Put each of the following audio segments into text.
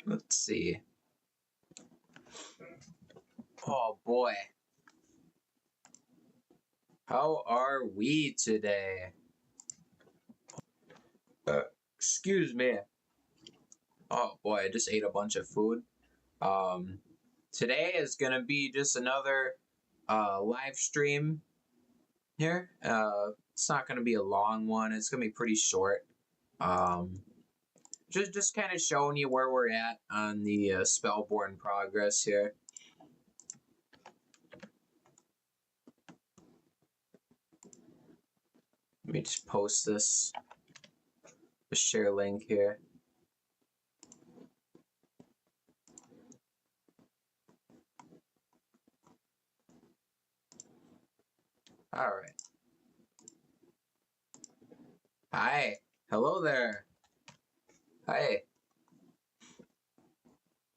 Let's see. Oh boy. How are we today? Excuse me. Oh boy, I just ate a bunch of food. Today is gonna be just another live stream here. It's not gonna be a long one. It's gonna be pretty short. Um, just kind of showing you where we're at on the Spellborne progress here. Let me just post this. The share link here. All right. Hi. Hello there. Hi.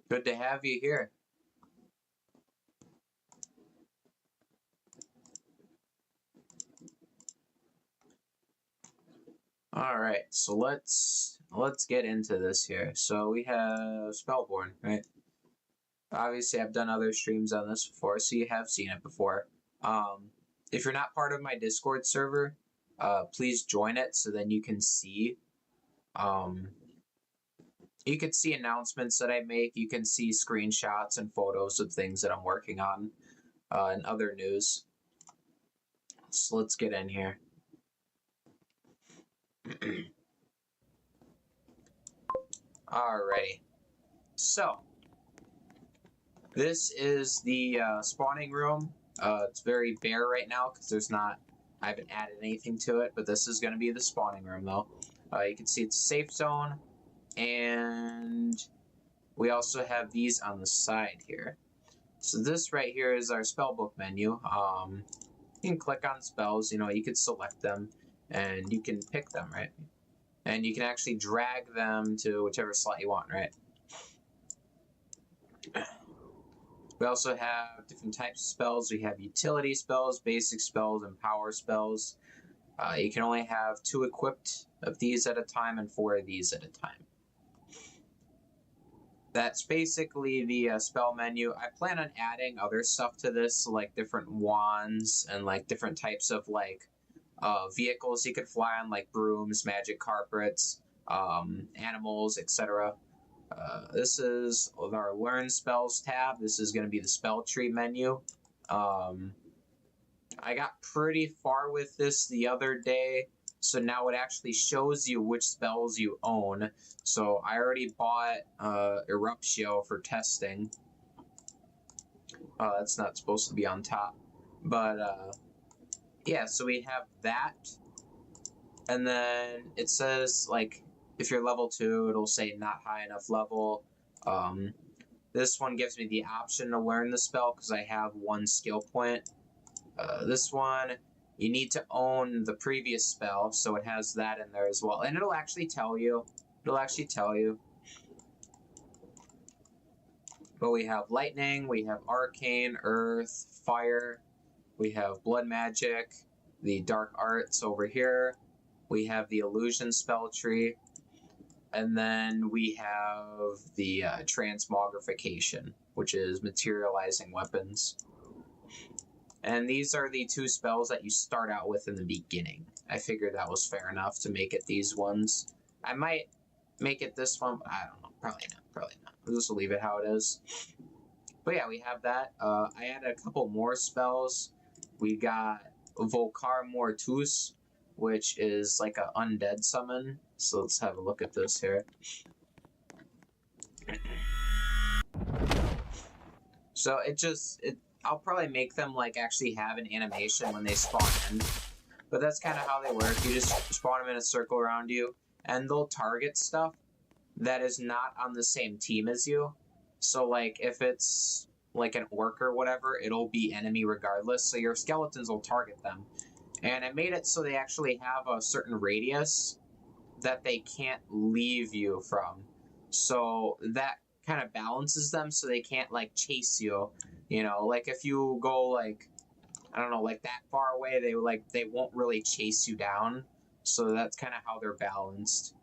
Good to have you here. All right. So let's get into this here. So we have Spellborne, right? Obviously, I've done other streams on this before, so you have seen it before. If you're not part of my Discord server, please join it so then you can see. You can see announcements that I make. You can see screenshots and photos of things that I'm working on and other news. So let's get in here. Alrighty. So, this is the spawning room. It's very bare right now because I haven't added anything to it, but this is going to be the spawning room though. You can see it's a safe zone, and we also have these on the side here. So this right here is our spellbook menu. You can click on spells, you could select them, and you can pick them, right? And you can actually drag them to whichever slot you want, right? We also have different types of spells. We have utility spells, basic spells, and power spells. You can only have 2 equipped of these at a time and 4 of these at a time. That's basically the spell menu. I plan on adding other stuff to this, like different wands and like different types of like vehicles you could fly on, like brooms, magic carpets, animals, etc. This is our Learn Spells tab. This is going to be the spell tree menu. I got pretty far with this the other day, so now it actually shows you which spells you own. So I already bought Eruptio for testing. That's not supposed to be on top. But yeah, so we have that. And then it says, like, if you're level 2, it'll say not high enough level. This one gives me the option to learn the spell because I have 1 skill point. This one, you need to own the previous spell, so it has that in there as well. And it'll actually tell you. But we have lightning, we have arcane, earth, fire, we have blood magic, the dark arts over here, we have the illusion spell tree, and then we have the transmogrification, which is materializing weapons. And these are the 2 spells that you start out with in the beginning. I figured that was fair enough to make it these ones. I might make it this one, but I don't know. Probably not. We'll just leave it how it is. But yeah, we have that. I added a couple more spells. We got Volcar Mortus, which is like an undead summon. So let's have a look at this here. So I'll probably make them like actually have an animation when they spawn in. But that's kind of how they work. You just spawn them in a circle around you, and they'll target stuff that is not on the same team as you. So like if it's like an orc or whatever, it'll be enemy regardless. So your skeletons will target them. And I made it so they actually have a certain radius that they can't leave you from. So that kind of balances them so they can't like chase you. Like if you go like, I don't know, like that far away, they won't really chase you down. So that's kind of how they're balanced.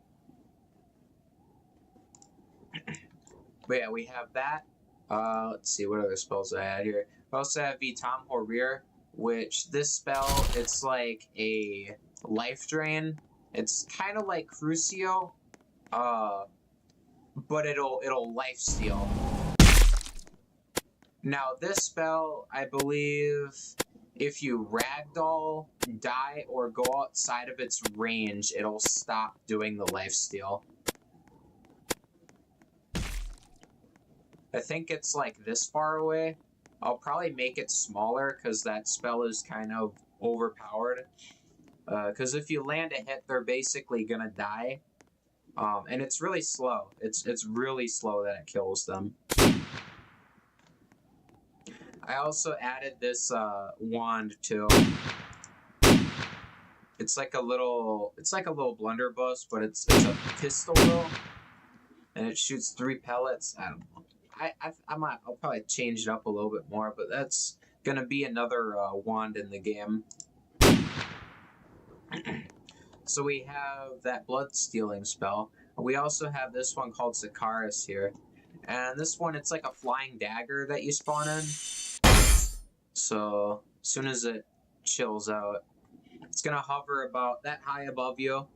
But yeah, we have that. Let's see, what other spells I had here. We also have Vitam Horir, which this spell, it's like a life drain. It's kind of like Crucio, but it'll life steal. Now this spell, I believe, if you ragdoll, die, or go outside of its range, it'll stop doing the lifesteal. I think it's like this far away. I'll probably make it smaller because that spell is kind of overpowered. Because if you land a hit, they're basically gonna die. And it's really slow. It's really slow that it kills them. I also added this wand too. It's like a little blunderbuss, but it's a pistol though, and it shoots 3 pellets. I don't know. I'll probably change it up a little bit more, but that's gonna be another wand in the game. So we have that blood stealing spell. We also have this one called Sikaris here, and this one, it's like a flying dagger that you spawn in. So as soon as it chills out, it's gonna hover about that high above you,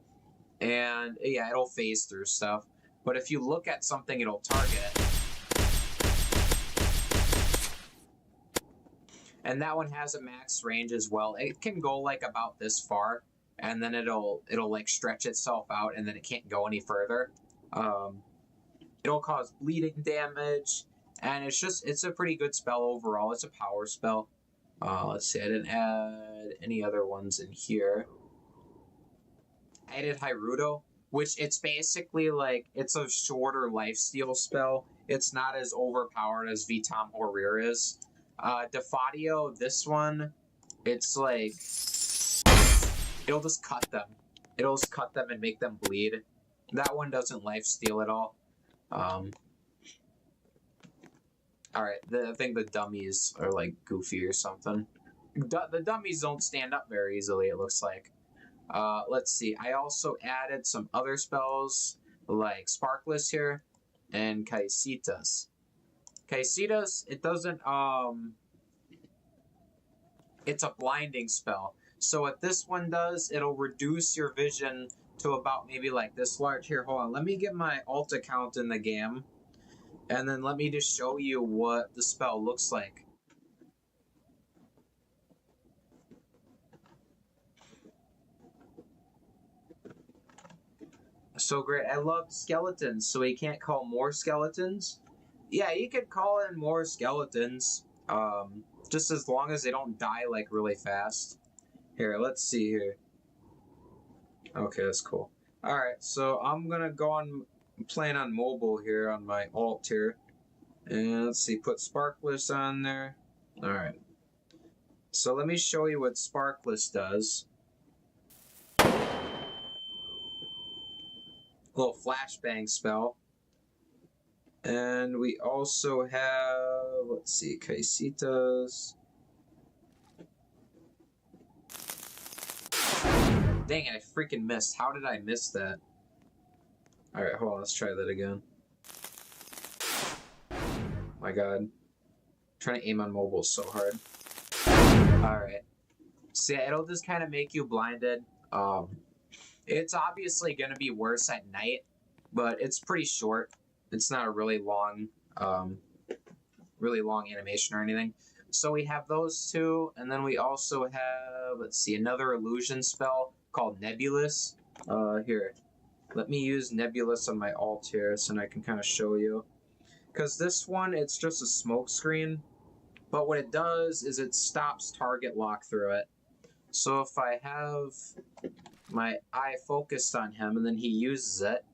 and yeah, it'll phase through stuff. But if you look at something, it'll target it. And that one has a max range as well. It can go like about this far, and then it'll like stretch itself out, and then it can't go any further. It'll cause bleeding damage, and it's a pretty good spell overall. It's a power spell. Let's see, I didn't add any other ones in here. I added Hyrudo, which it's basically like, it's a shorter lifesteal spell. It's not as overpowered as Vitam Horir is. Defadio, this one, it's like, it'll just cut them. It'll just cut them and make them bleed. That one doesn't lifesteal at all. Alright, I think the dummies are like goofy or something. The dummies don't stand up very easily, it looks like. Let's see, I also added some other spells like Sparkless here and Kaisitas. Kaisitas, it doesn't, it's a blinding spell. So what this one does, it'll reduce your vision to about maybe like this large. Here, hold on, let me get my alt account in the game, and then let me just show you what the spell looks like. So great, I love skeletons, so we can't call more skeletons? Yeah, you could call in more skeletons, just as long as they don't die, like, really fast. Here, let's see here. Okay, that's cool. Alright, so I'm gonna go on, playing on mobile here, on my alt here. And let's see, put Sparkless on there. Alright. So let me show you what Sparkless does. Little flashbang spell. And we also have, let's see, Kaisitas. Dang it, I freaking missed. How did I miss that? Alright, hold on, let's try that again. My god. I'm trying to aim on mobile so hard. Alright. So yeah, it'll just kind of make you blinded. It's obviously going to be worse at night, but it's pretty short. It's not a really long animation or anything. So we have those two, and then we also have, let's see, another illusion spell called Nebulous. Here, let me use Nebulous on my alt here so I can kind of show you. Because this one, it's just a smoke screen, but what it does is it stops target lock through it. So if I have my eye focused on him and then he uses it,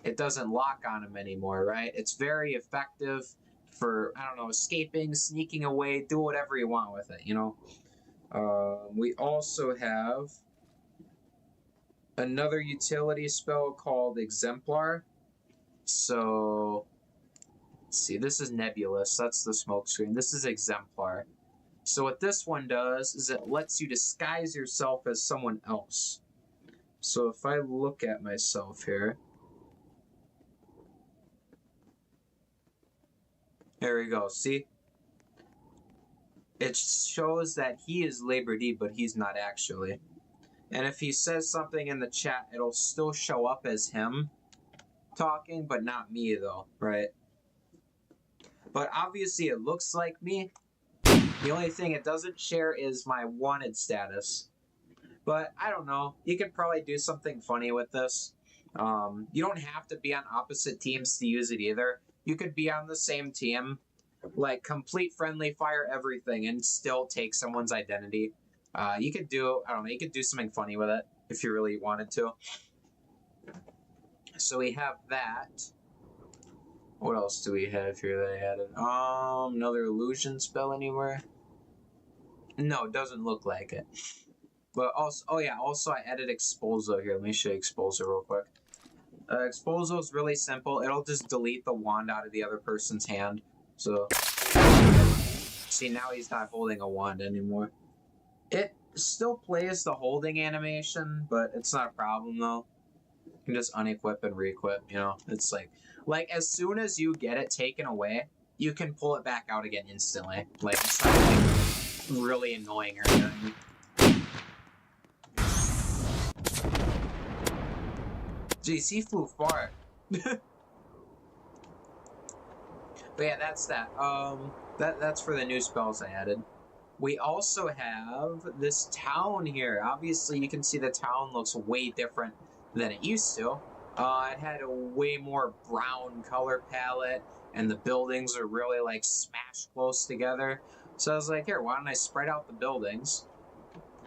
it doesn't lock on him anymore, right? It's very effective for, I don't know, escaping, sneaking away, do whatever you want with it, you know? We also have another utility spell called Exemplar. So, let's see, this is Nebulous, that's the smoke screen. This is Exemplar. So what this one does is it lets you disguise yourself as someone else. So if I look at myself here, There we go. See? It shows that he is LaboredEee, but he's not actually. And if he says something in the chat, it'll still show up as him talking, but not me, though, right? But obviously it looks like me. The only thing it doesn't share is my wanted status. But I don't know. You could probably do something funny with this. You don't have to be on opposite teams to use it either. You could be on the same team, like complete friendly fire everything, and still take someone's identity. You could do, I don't know, you could do something funny with it if you really wanted to. So we have that. What else do we have here that I added? Another illusion spell anywhere? No, it doesn't look like it. But also, oh yeah, also I added Expulso here. Let me show you Expulso real quick. Expulso is really simple. It'll just delete the wand out of the other person's hand. So, see, now he's not holding a wand anymore. It still plays the holding animation, but it's not a problem though. You can just unequip and re-equip, you know? It's like as soon as you get it taken away, you can pull it back out again instantly. Like, it's not like really annoying or anything. Jeez, he flew far. But yeah, that's that. That's for the new spells I added. We also have this town here. Obviously, you can see the town looks way different than it used to. It had a way more brown color palette, and the buildings are really like smashed close together. So I was like, here, why don't I spread out the buildings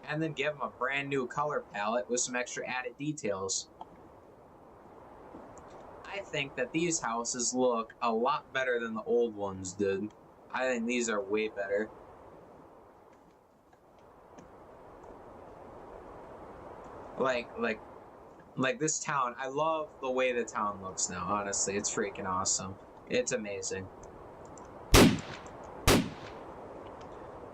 and then give them a brand new color palette with some extra added details. I think that these houses look a lot better than the old ones did. I think these are way better. Like this town, I love the way the town looks now, honestly. It's freaking awesome. It's amazing.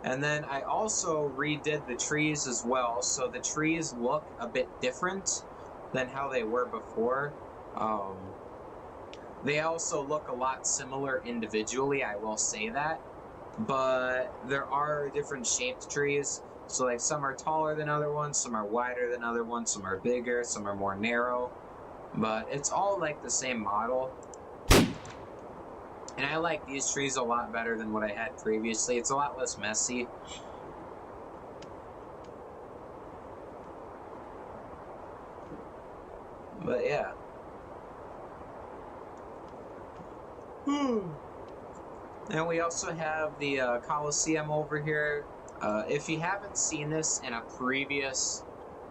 And then I also redid the trees as well, so the trees look a bit different than how they were before. They also look a lot similar individually, I will say that. But there are different shaped trees. So like some are taller than other ones, some are wider than other ones, some are bigger, some are more narrow. But it's all like the same model. And I like these trees a lot better than what I had previously. It's a lot less messy. But yeah. And we also have the Coliseum over here. If you haven't seen this in a previous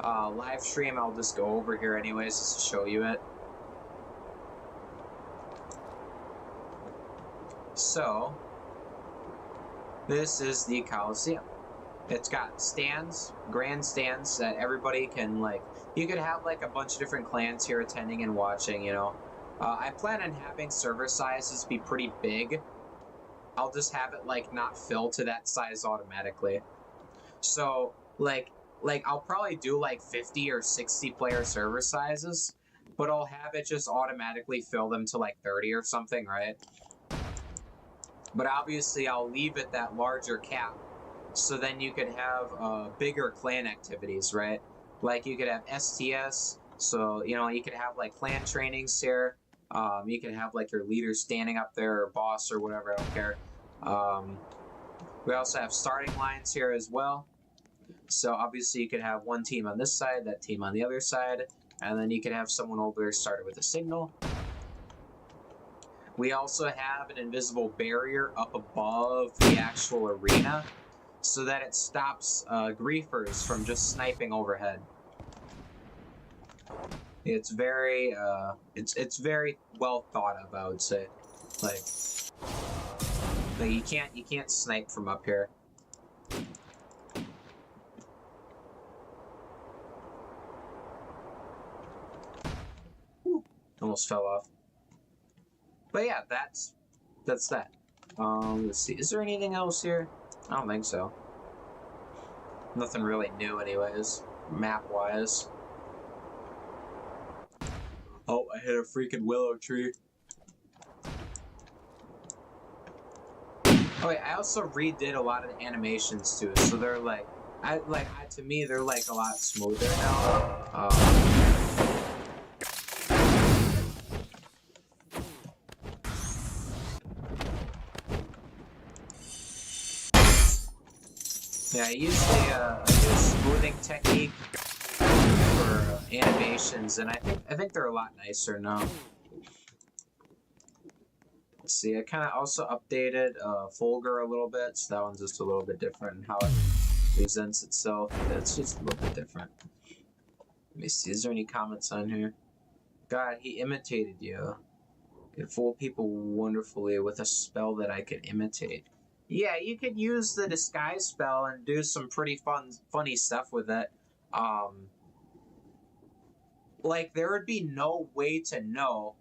live stream, I'll just go over here anyways just to show you it. So, this is the Coliseum. It's got stands, grandstands that everybody can, like, you could have like a bunch of different clans here attending and watching, you know. I plan on having server sizes be pretty big. I'll just have it like not fill to that size automatically. So like I'll probably do like 50 or 60 player server sizes, but I'll have it just automatically fill them to like 30 or something, right? But obviously I'll leave it that larger cap, so then you could have bigger clan activities, right? Like you could have STS, so you know you could have like clan trainings here. You can have like your leader standing up there, or boss, or whatever, I don't care. We also have starting lines here as well. So obviously you could have one team on this side, that team on the other side, and then you could have someone over there started with a signal. We also have an invisible barrier up above the actual arena, so that it stops griefers from just sniping overhead. It's very it's very well thought of, I would say. Like you can't snipe from up here. Whew, almost fell off. But yeah, that's that. Let's see. Is there anything else here? I don't think so. Nothing really new, anyways, map-wise. Oh, I hit a freaking willow tree. Oh wait, I also redid a lot of the animations too, so they're like, to me they're like a lot smoother now. Yeah, I use a new smoothing technique for animations, and I think they're a lot nicer now. Let's see, I kind of also updated Folger a little bit, so that one's just a little bit different in how it presents itself. It's just a little bit different. Let me see, is there any comments on here? God, he imitated you. Could fool people wonderfully with a spell that I could imitate. Yeah, you could use the disguise spell and do some pretty funny stuff with it. Like, there would be no way to know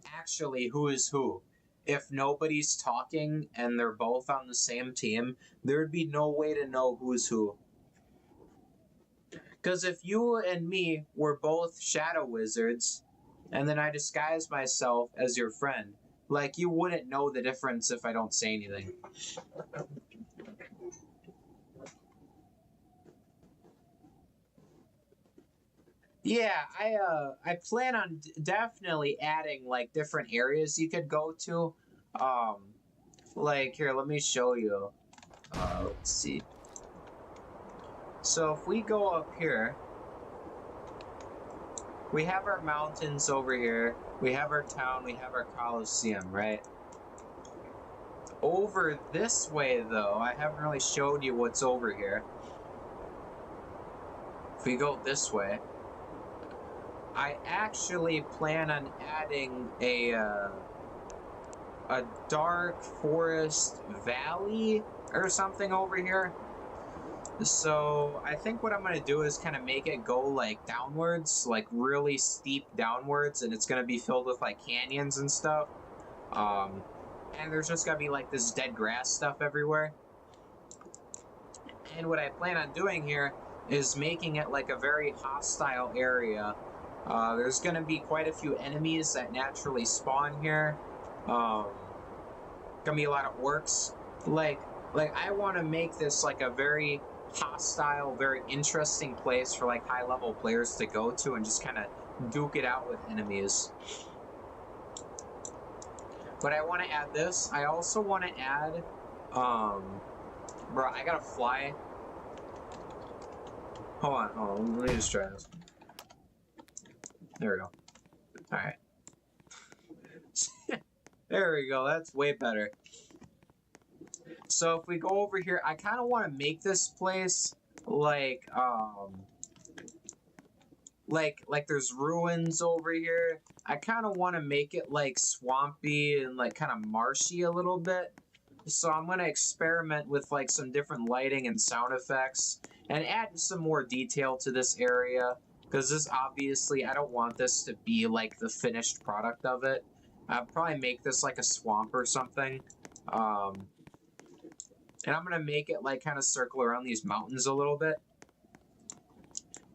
actually who is who. If nobody's talking and they're both on the same team, there would be no way to know who's who. Because if you and me were both shadow wizards, and then I disguise myself as your friend, like, you wouldn't know the difference if I don't say anything. Yeah, I plan on definitely adding like different areas you could go to. Like here, let me show you. Let's see. So if we go up here, we have our mountains over here. We have our town. We have our Colosseum, right? Over this way, though, I haven't really showed you what's over here. If we go this way, I actually plan on adding a dark forest valley or something over here. So I think what I'm going to do is kind of make it go like downwards, like really steep downwards, and it's going to be filled with like canyons and stuff. And there's just going to be like this dead grass stuff everywhere. And what I plan on doing here is making it like a very hostile area. There's going to be quite a few enemies that naturally spawn here. Gonna be a lot of orcs. Like I want to make this like a very hostile, very interesting place for like high-level players to go to and just kind of duke it out with enemies. But I want to add this. I also want to add, bro, I gotta fly. Hold on, let me just try this. There we go. Alright. There we go, that's way better. So if we go over here, I kind of want to make this place like there's ruins over here. I kind of want to make it like swampy and like kind of marshy a little bit. So I'm going to experiment with like some different lighting and sound effects and add some more detail to this area, because this obviously, I don't want this to be like the finished product of it. I'll probably make this like a swamp or something. And I'm going to make it like kind of circle around these mountains a little bit.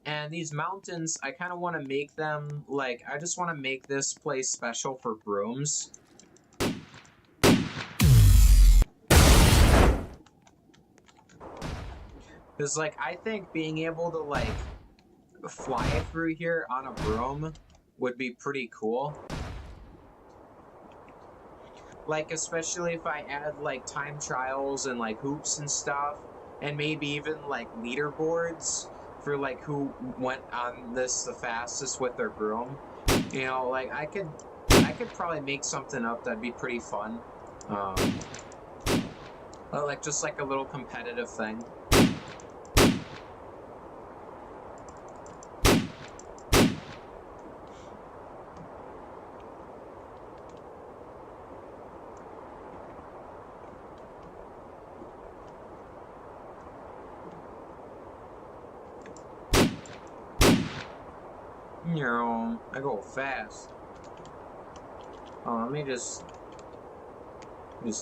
And these mountains, I kind of want to make them like, I just want to make this place special for brooms. Because like, I think being able to like fly through here on a broom would be pretty cool. Like, especially if I add, like, time trials and, like, hoops and stuff, and maybe even, like, leaderboards for, like, who went on this the fastest with their broom. You know, like, I could probably make something up that'd be pretty fun. Like, just, like, a little competitive thing. I go fast. Oh, let me just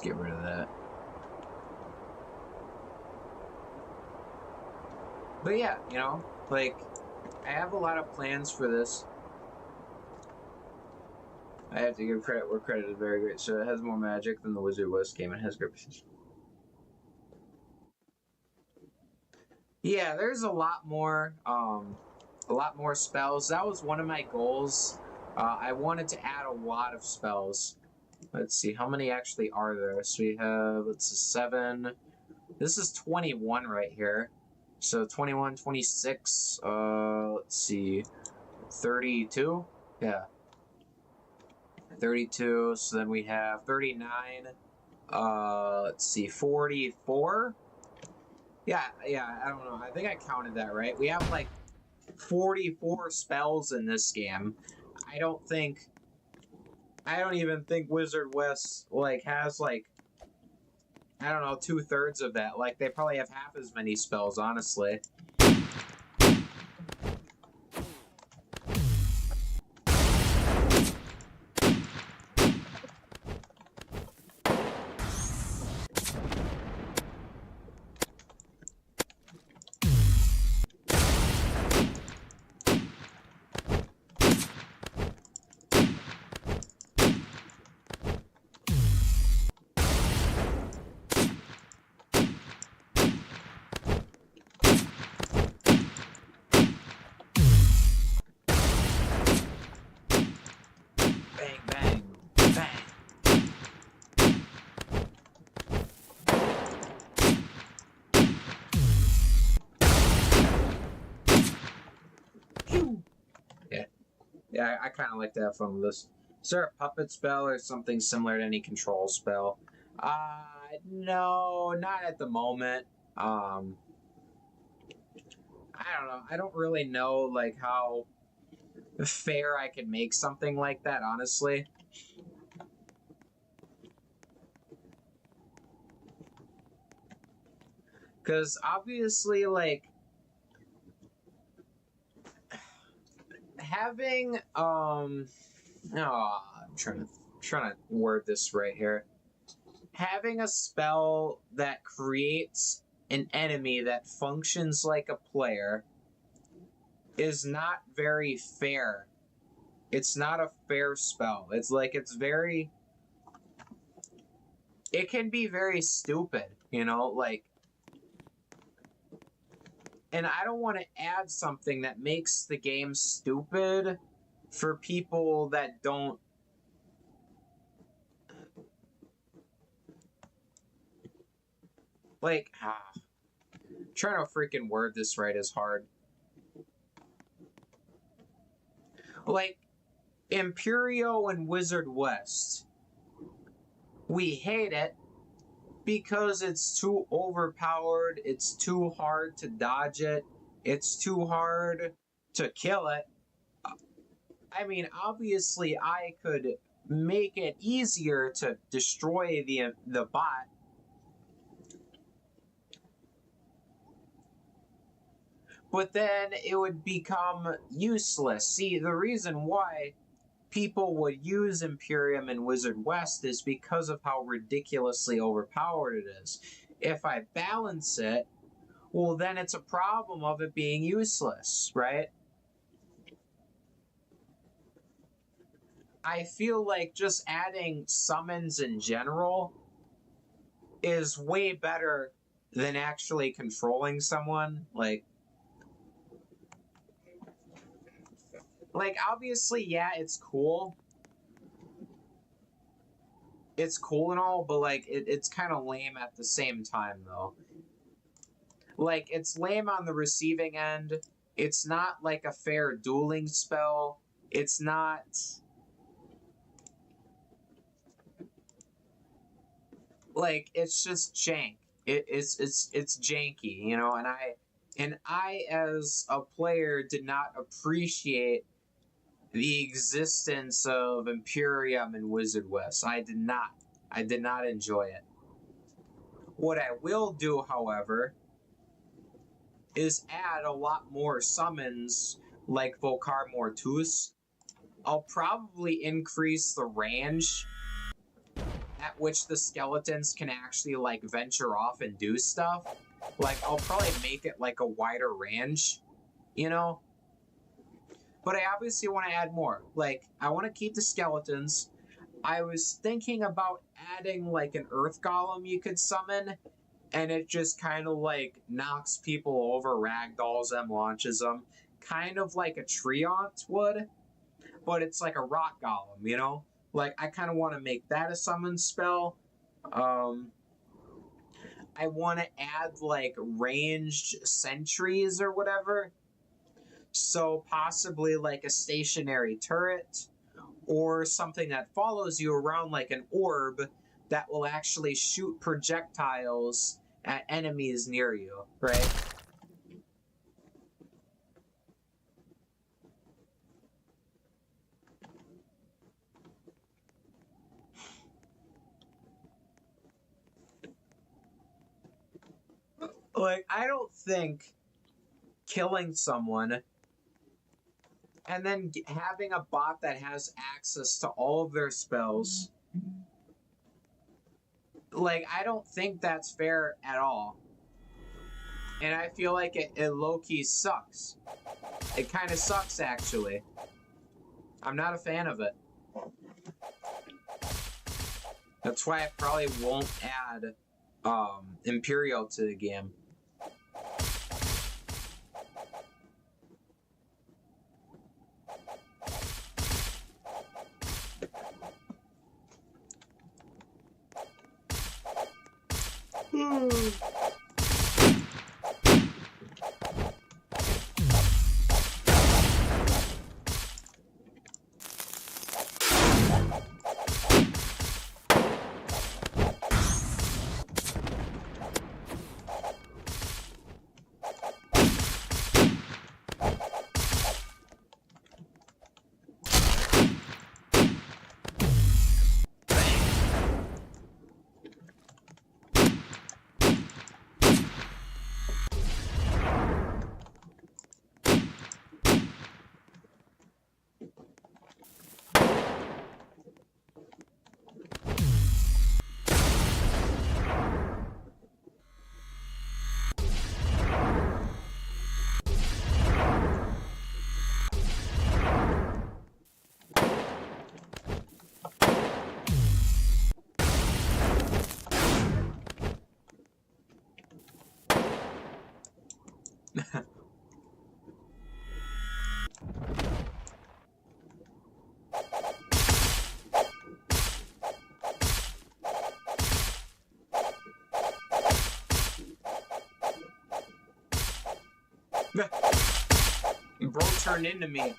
get rid of that. But yeah, you know, like, I have a lot of plans for this. I have to give credit where credit is very great. So it has more magic than the Wizard West game. It has great precision. Yeah, there's a lot more spells. That was one of my goals. I wanted to add a lot of spells. Let's see, how many actually are there? So we have, let's see, 7. This is 21 right here. So 21, 26, let's see, 32? Yeah. 32, so then we have 39, let's see, 44? Yeah, I don't know. I think I counted that right. We have like 44 spells in this game. I don't even think Wizard West like has like, I don't know, 2/3 of that. Like they probably have half as many spells, honestly. Bang, bang, bang. Pew. Yeah, I kind of like that from this. Is there a puppet spell or something similar to any control spell? No, not at the moment. I don't know. I don't really know like how fair I could make something like that, honestly. Because obviously, like, having, I'm trying to word this right here. Having a spell that creates an enemy that functions like a player is not very fair. It's not a fair spell. It's like, it can be very stupid, you know, like, and I don't want to add something that makes the game stupid for people that don't like trying to freaking word this right is hard. Like Imperio and Wizard West, we hate it because it's too overpowered, it's too hard to dodge it, it's too hard to kill it. I mean, obviously I could make it easier to destroy the bot. But then it would become useless. See, the reason why people would use Imperium and Wizard West is because of how ridiculously overpowered it is. If I balance it, well, then it's a problem of it being useless, right? I feel like just adding summons in general is way better than actually controlling someone. Like obviously, yeah, it's cool. It's cool and all, but like it's kind of lame at the same time though. Like it's lame on the receiving end. It's not like a fair dueling spell. It's not like it's just jank. It's janky, you know, and I as a player did not appreciate the existence of Imperium and Wizard West. I did not. I did not enjoy it. What I will do, however, is add a lot more summons like Vocar Mortus. I'll probably increase the range at which the skeletons can actually like venture off and do stuff. Like I'll probably make it like a wider range, you know? But I obviously want to add more. Like I want to keep the skeletons. I was thinking about adding like an earth golem you could summon and it just kind of like knocks people over, ragdolls them, launches them, kind of like a Treant would, but it's like a rock golem, you know? Like, I kind of want to make that a summon spell. I want to add like ranged sentries or whatever. So possibly like a stationary turret or something that follows you around like an orb that will actually shoot projectiles at enemies near you, right? Like, I don't think killing someone and then having a bot that has access to all of their spells, like, I don't think that's fair at all. And I feel like it low-key sucks. It kind of sucks, actually. I'm not a fan of it. That's why I probably won't add Imperial to the game. Bro turned into me.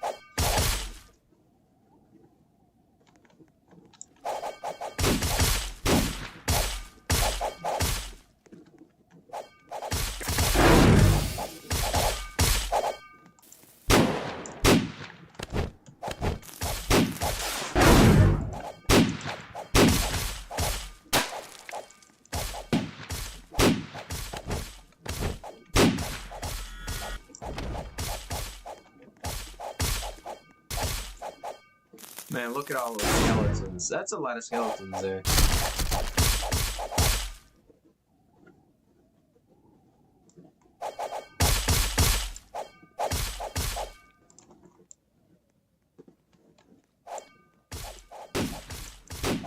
Man, look at all those skeletons. That's a lot of skeletons there.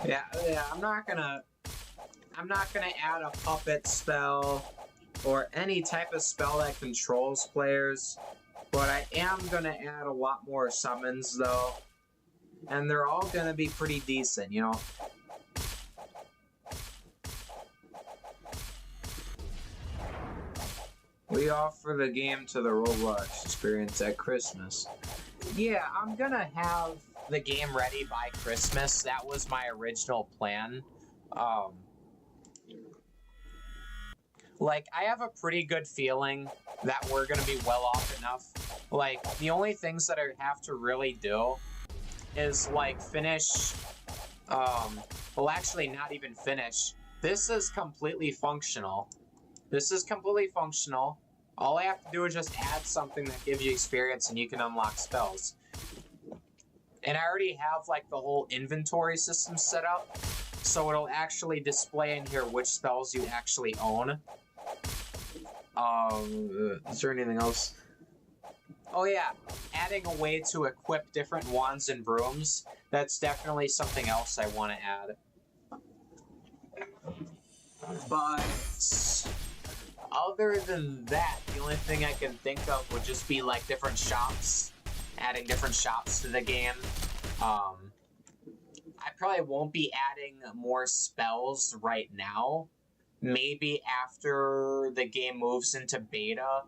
Yeah, I'm not gonna add a puppet spell or any type of spell that controls players, but I am gonna add a lot more summons though. And they're all gonna be pretty decent, you know? We offer the game to the Roblox experience at Christmas. Yeah, I'm gonna have the game ready by Christmas. That was my original plan. Like, I have a pretty good feeling that we're gonna be well off enough. Like, the only things that I have to really do is like finish, well, actually not even finish. This is completely functional. This is completely functional. All I have to do is just add something that gives you experience and you can unlock spells. And I already have like the whole inventory system set up, so it'll actually display in here which spells you actually own. Is there anything else? Oh yeah, adding a way to equip different wands and brooms. That's definitely something else I want to add. But other than that, the only thing I can think of would just be like different shops, adding different shops to the game. I probably won't be adding more spells right now. Maybe after the game moves into beta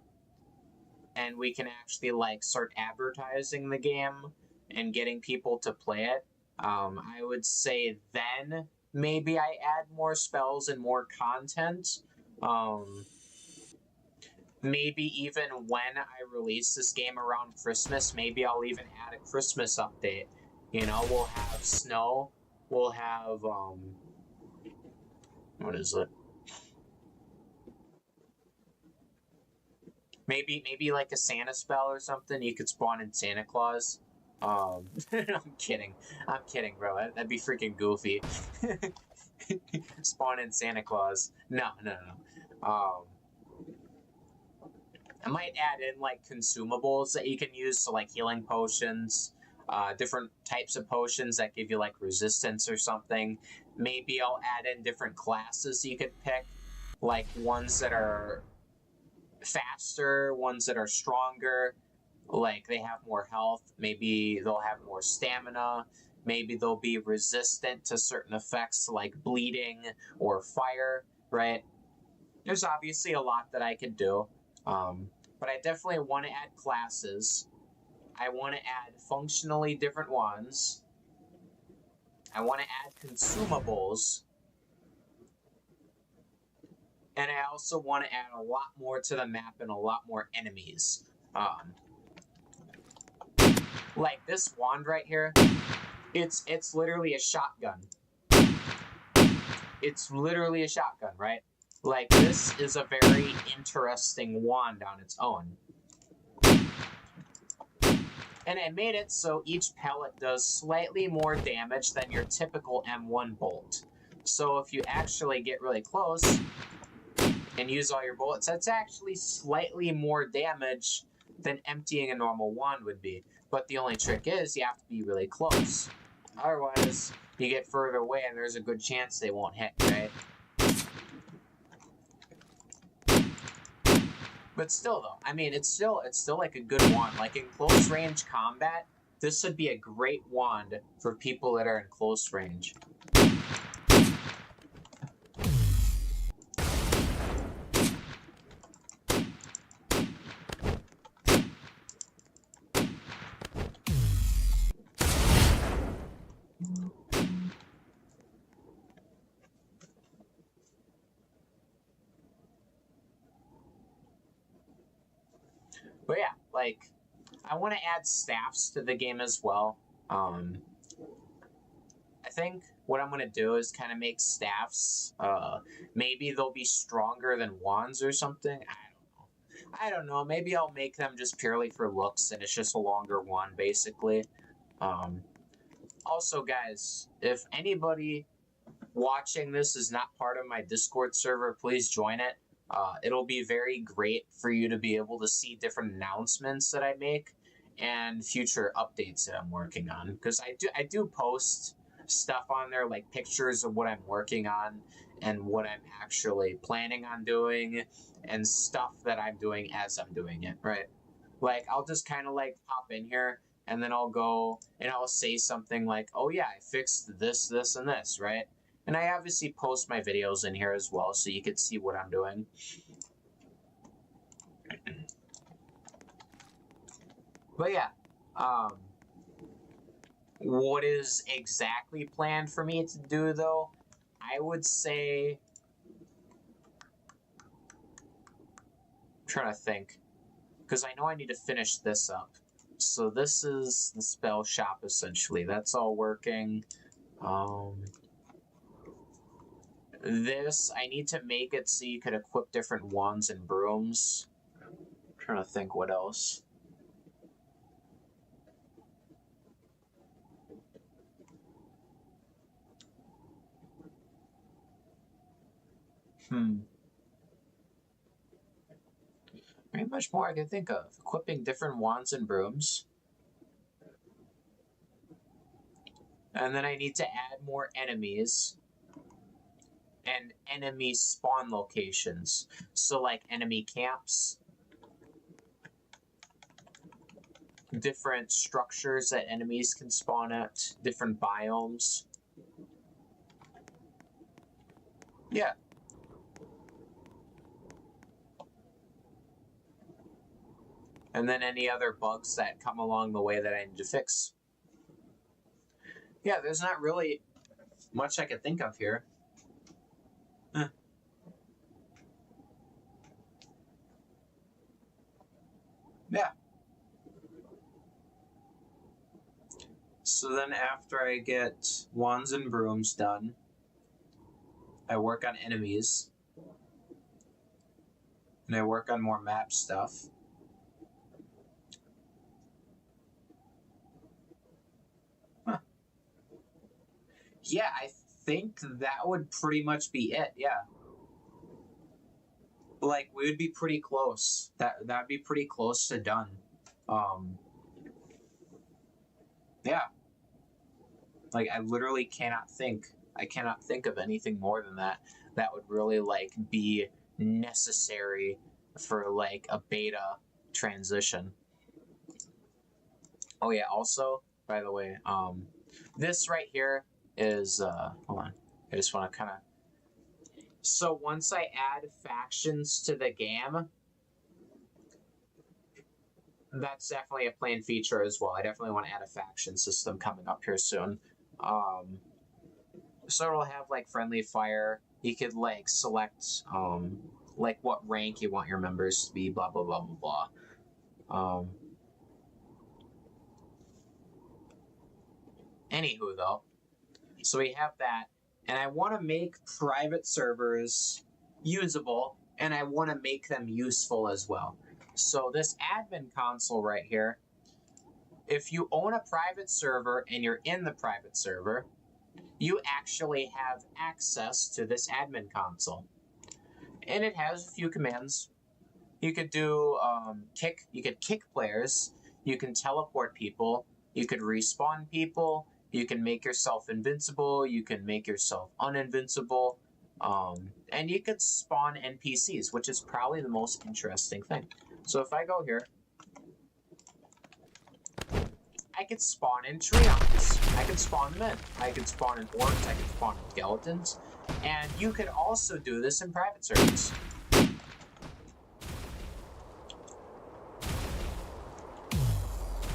and we can actually like start advertising the game and getting people to play it. I would say then maybe I add more spells and more content. Maybe even when I release this game around Christmas, maybe I'll even add a Christmas update. You know, we'll have snow, we'll have, what is it? Maybe like a Santa spell or something. You could spawn in Santa Claus. I'm kidding, bro. That'd be freaking goofy. Spawn in Santa Claus. No. I might add in like consumables that you can use, so like healing potions, different types of potions that give you like resistance or something. Maybe I'll add in different classes you could pick, like ones that are faster, ones that are stronger, like they have more health. Maybe they'll have more stamina. Maybe they'll be resistant to certain effects like bleeding or fire, right? There's obviously a lot that I could do. But I definitely want to add classes. I want to add functionally different ones. I want to add consumables. And I also want to add a lot more to the map and a lot more enemies. Like this wand right here, it's literally a shotgun. It's literally a shotgun, right? Like, this is a very interesting wand on its own. And I made it so each pellet does slightly more damage than your typical M1 bolt. So if you actually get really close and use all your bullets, that's actually slightly more damage than emptying a normal wand would be. But the only trick is you have to be really close. Otherwise, you get further away and there's a good chance they won't hit, right? But still, though, I mean, it's still like a good wand. Like in close range combat, this would be a great wand for people that are in close range. But yeah, like, I want to add staffs to the game as well. I think what I'm going to do is kind of make staffs, maybe they'll be stronger than wands or something. I don't know. Maybe I'll make them just purely for looks, and it's just a longer wand, basically. Also, guys, if anybody watching this is not part of my Discord server, please join it. It'll be very great for you to be able to see different announcements that I make and future updates that I'm working on. Because I do post stuff on there, like pictures of what I'm working on and what I'm actually planning on doing and stuff that I'm doing as I'm doing it, right? Like, I'll just kind of like pop in here and then I'll go and I'll say something like, oh yeah, I fixed this, this, and this, right? And I obviously post my videos in here as well, so you can see what I'm doing. But yeah, what is exactly planned for me to do, though? I would say... I'm trying to think. Because I know I need to finish this up. So this is the spell shop, essentially. That's all working. This, I need to make it so you could equip different wands and brooms. I'm trying to think what else. Very much more I can think of. Equipping different wands and brooms. And then I need to add more enemies. and enemy spawn locations. So like enemy camps, different structures that enemies can spawn at, different biomes. Yeah. And then any other bugs that come along the way that I need to fix. Yeah, there's not really much I could think of here. Yeah. So then after I get wands and brooms done, I work on enemies. And I work on more map stuff. Huh. Yeah, I think that would pretty much be it, yeah. Like, we would be pretty close. That'd be pretty close to done. Yeah. Like, I literally cannot think. I cannot think of anything more than that that would really, like, be necessary for, like, a beta transition. Oh, yeah, also, by the way, this right here is, hold on. I just want to kind of... So once I add factions to the game, that's definitely a planned feature as well. I definitely want to add a faction system coming up here soon. So it'll have like friendly fire. You could like select like what rank you want your members to be, blah blah blah blah blah. Anywho though, so we have that, and I want to make private servers usable, and I want to make them useful as well. So this admin console right here, if you own a private server and you're in the private server, you actually have access to this admin console. And it has a few commands. You could do you could kick players, you can teleport people, you could respawn people, you can make yourself invincible, you can make yourself uninvincible, and you could spawn NPCs, which is probably the most interesting thing. So if I go here, I could spawn in treants. I could spawn them in. I could spawn in orcs, I could spawn in skeletons, and you could also do this in private servers.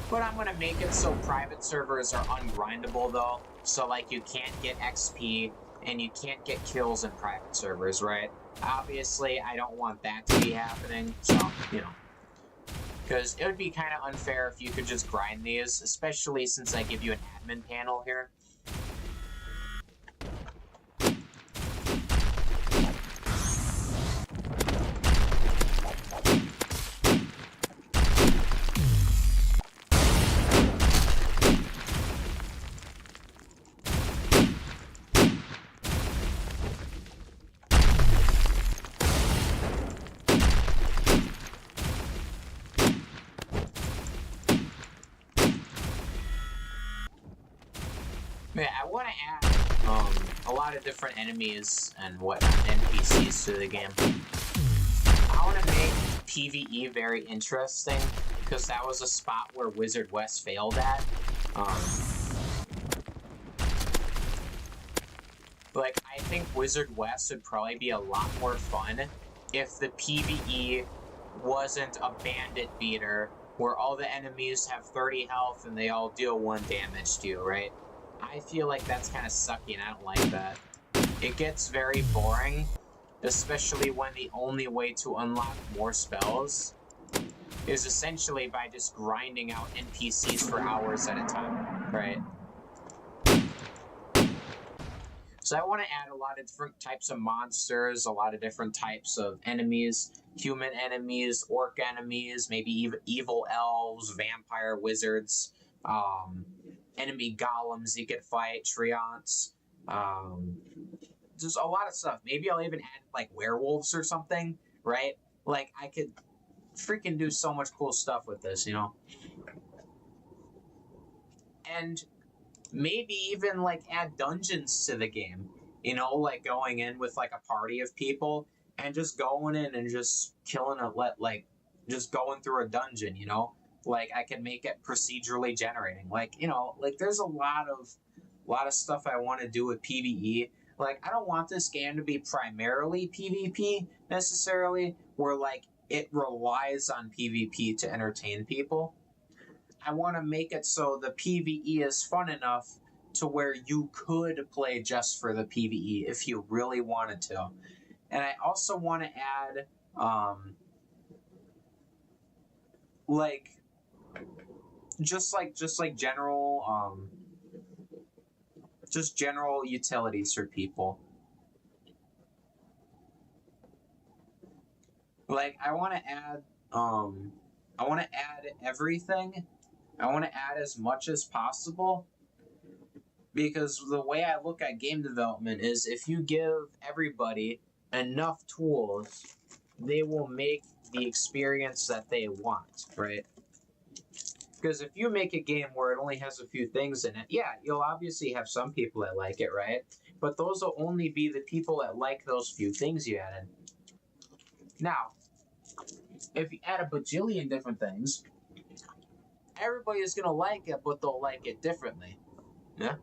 But I'm gonna make it so private servers are ungrindable though. So like you can't get XP and you can't get kills in private servers, right? Obviously, I don't want that to be happening, so, you know. Because it would be kind of unfair if you could just grind these, especially since I give you an admin panel here. Yeah, I want to add a lot of different enemies and whatnot, NPCs to the game. I want to make PvE very interesting, because that was a spot where Wizard West failed at. Like, I think Wizard West would probably be a lot more fun if the PvE wasn't a bandit beater, where all the enemies have 30 health and they all deal 1 damage to you, right? I feel like that's kind of sucky, and I don't like that. It gets very boring, especially when the only way to unlock more spells is essentially by just grinding out NPCs for hours at a time, right? So I want to add a lot of different types of monsters, a lot of different types of enemies, human enemies, orc enemies, maybe even evil elves, vampire wizards, enemy golems you could fight, treants, just a lot of stuff. Maybe I'll even add, like, werewolves or something, right? Like, I could freaking do so much cool stuff with this, you know? And maybe even, like, add dungeons to the game. You know, like going in with like a party of people and just going in and just killing just going through a dungeon, you know? Like I can make it procedurally generating. Like, you know, like there's a lot of stuff I want to do with PvE. Like I don't want this game to be primarily PvP necessarily, where like it relies on PvP to entertain people. I want to make it so the PvE is fun enough to where you could play just for the PvE if you really wanted to. And I also want to add like just like general just general utilities for people. Like I want to add everything. I want to add as much as possible, because the way I look at game development is if you give everybody enough tools, they will make the experience that they want, right? Because if you make a game where it only has a few things in it, yeah, you'll obviously have some people that like it, right? But those will only be the people that like those few things you added. Now, if you add a bajillion different things, everybody is going to like it, but they'll like it differently. Yeah?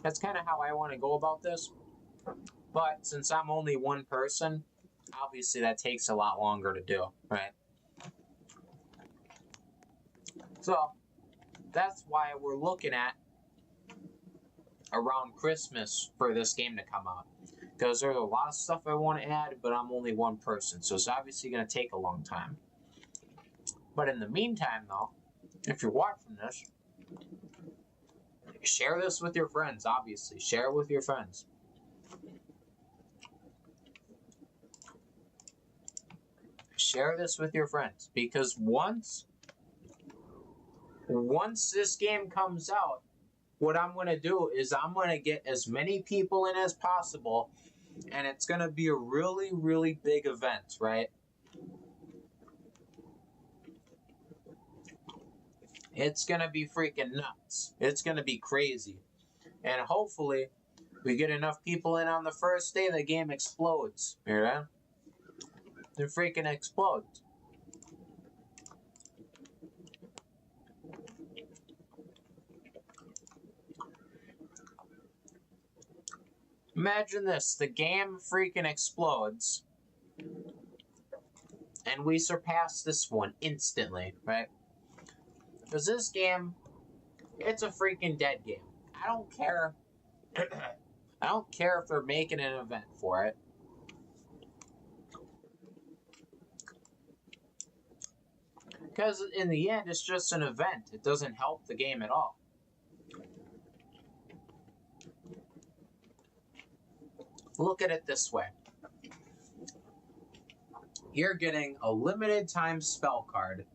That's kind of how I want to go about this. But since I'm only one person, obviously that takes a lot longer to do, right? So, that's why we're looking at around Christmas for this game to come out. Because there's a lot of stuff I want to add, but I'm only one person, so it's obviously going to take a long time. But in the meantime, though, if you're watching this, share this with your friends, obviously. Share it with your friends. Share this with your friends, because once this game comes out, what I'm going to do is I'm going to get as many people in as possible, and it's going to be a really, really big event, right? It's going to be freaking nuts. It's going to be crazy. And hopefully, we get enough people in on the first day, the game explodes. You know? It freaking explodes. Imagine this, the game freaking explodes, and we surpass this one instantly, right? Because this game, it's a freaking dead game. I don't care. I don't care if they're making an event for it. Because in the end, it's just an event. It doesn't help the game at all. Look at it this way. You're getting a limited time spell card.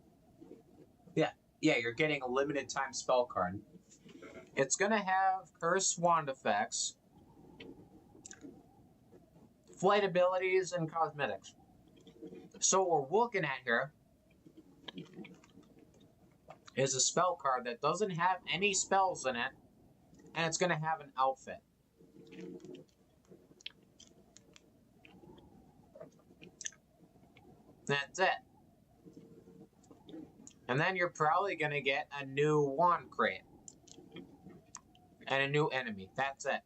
Yeah, you're getting a limited time spell card. It's going to have cursed wand effects, flight abilities, and cosmetics. So what we're looking at here is a spell card that doesn't have any spells in it, and it's going to have an outfit. That's it. And then you're probably going to get a new wand crate. And a new enemy. That's it.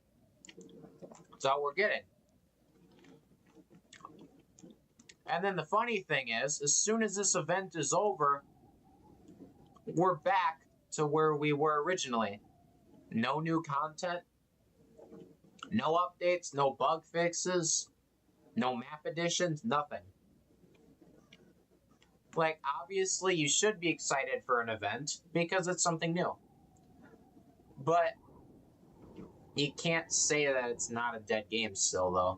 That's all we're getting. And then the funny thing is, as soon as this event is over, we're back to where we were originally. No new content. No updates. No bug fixes. No map additions. Nothing. Like, obviously, you should be excited for an event because it's something new. But you can't say that it's not a dead game still, though.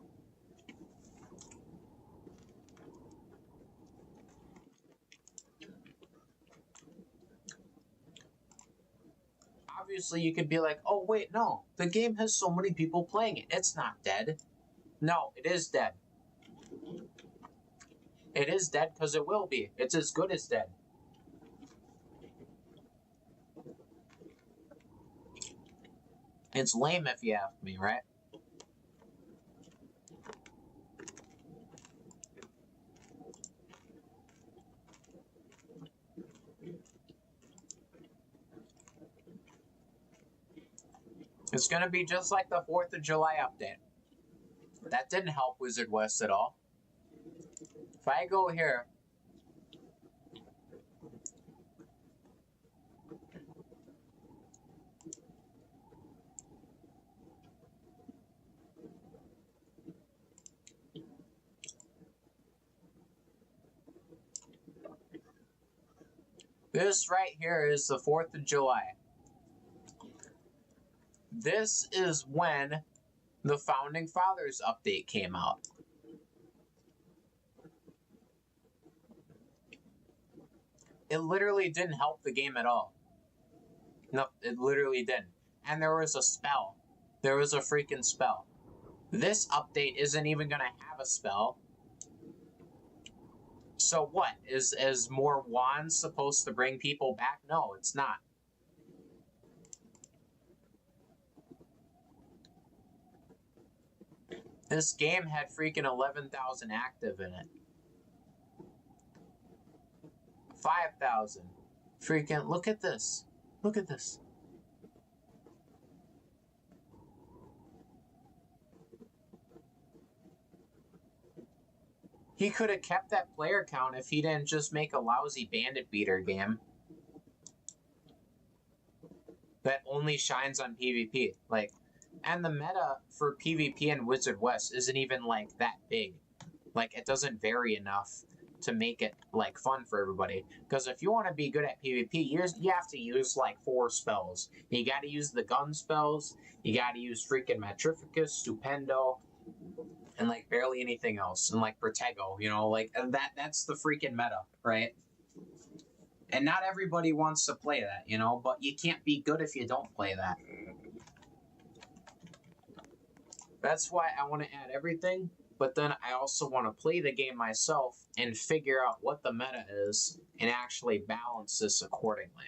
Obviously, you could be like, oh, wait, no. The game has so many people playing it. It's not dead. No, it is dead. It is dead because it will be. It's as good as dead. It's lame if you ask me, right? It's gonna be just like the 4th of July update. That didn't help Wizard West at all. If I go here, this right here is the 4th of July. This is when the Founding Fathers update came out. It literally didn't help the game at all. No, it literally didn't. And there was a spell. There was a freaking spell. This update isn't even gonna have a spell. So what? Is more wands supposed to bring people back? No, it's not. This game had freaking 11,000 active in it. 5,000. Freaking, look at this. Look at this. He could have kept that player count if he didn't just make a lousy bandit beater game that only shines on PvP. Like, and the meta for PvP and Wizard West isn't even like that big. Like, it doesn't vary enough to make it like fun for everybody. Because if you want to be good at PvP, you have to use like 4 spells. You got to use the gun spells. You got to use freaking Metrificus, Stupendo, and like barely anything else. And like Protego, you know, like that's the freaking meta, right? And not everybody wants to play that, you know, but you can't be good if you don't play that. That's why I want to add everything, but then I also want to play the game myself and figure out what the meta is and actually balance this accordingly.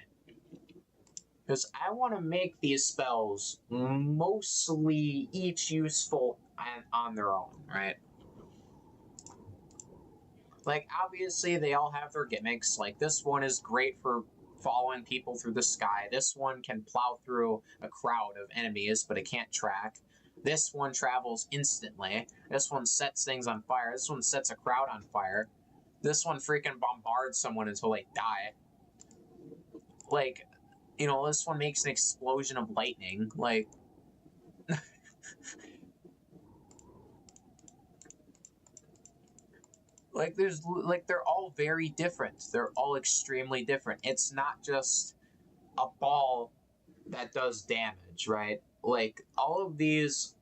Because I want to make these spells mostly each useful on their own, right? Like, obviously, they all have their gimmicks. Like, this one is great for following people through the sky. This one can plow through a crowd of enemies, but it can't track. This one travels instantly. This one sets things on fire. This one sets a crowd on fire. This one freaking bombards someone until they die. Like, you know, this one makes an explosion of lightning. Like, like there's like they're all very different. They're all extremely different. It's not just a ball that does damage, right? Like, all of these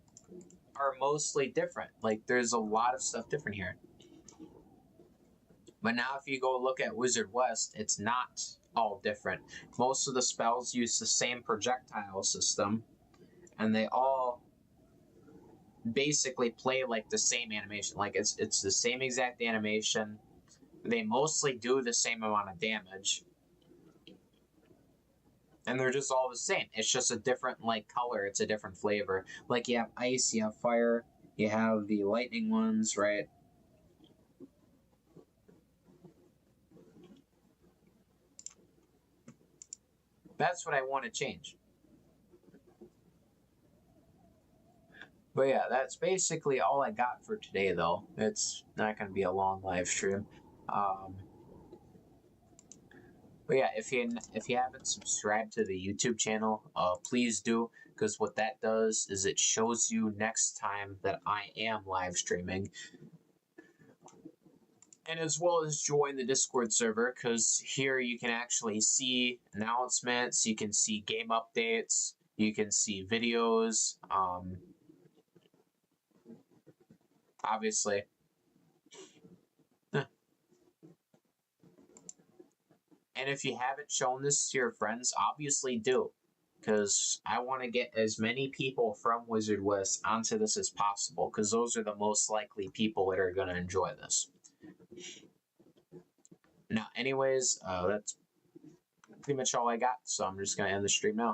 are mostly different. Like, there's a lot of stuff different here. But now if you go look at Wizard West, it's not all different. Most of the spells use the same projectile system, and they all basically play like the same animation. Like, it's the same exact animation. They mostly do the same amount of damage. And they're just all the same. It's just a different, like, color. It's a different flavor. Like, you have ice, you have fire, you have the lightning ones, right? That's what I want to change. But yeah, that's basically all I got for today, though. It's not going to be a long live stream. But yeah, if you haven't subscribed to the YouTube channel, please do, because what that does is it shows you next time that I am live streaming. And as well as join the Discord server, because here you can actually see announcements, you can see game updates, you can see videos, obviously. And if you haven't shown this to your friends, obviously do. Because I want to get as many people from Wizard West onto this as possible, because those are the most likely people that are going to enjoy this. Now, anyways, that's pretty much all I got, so I'm just going to end the stream now.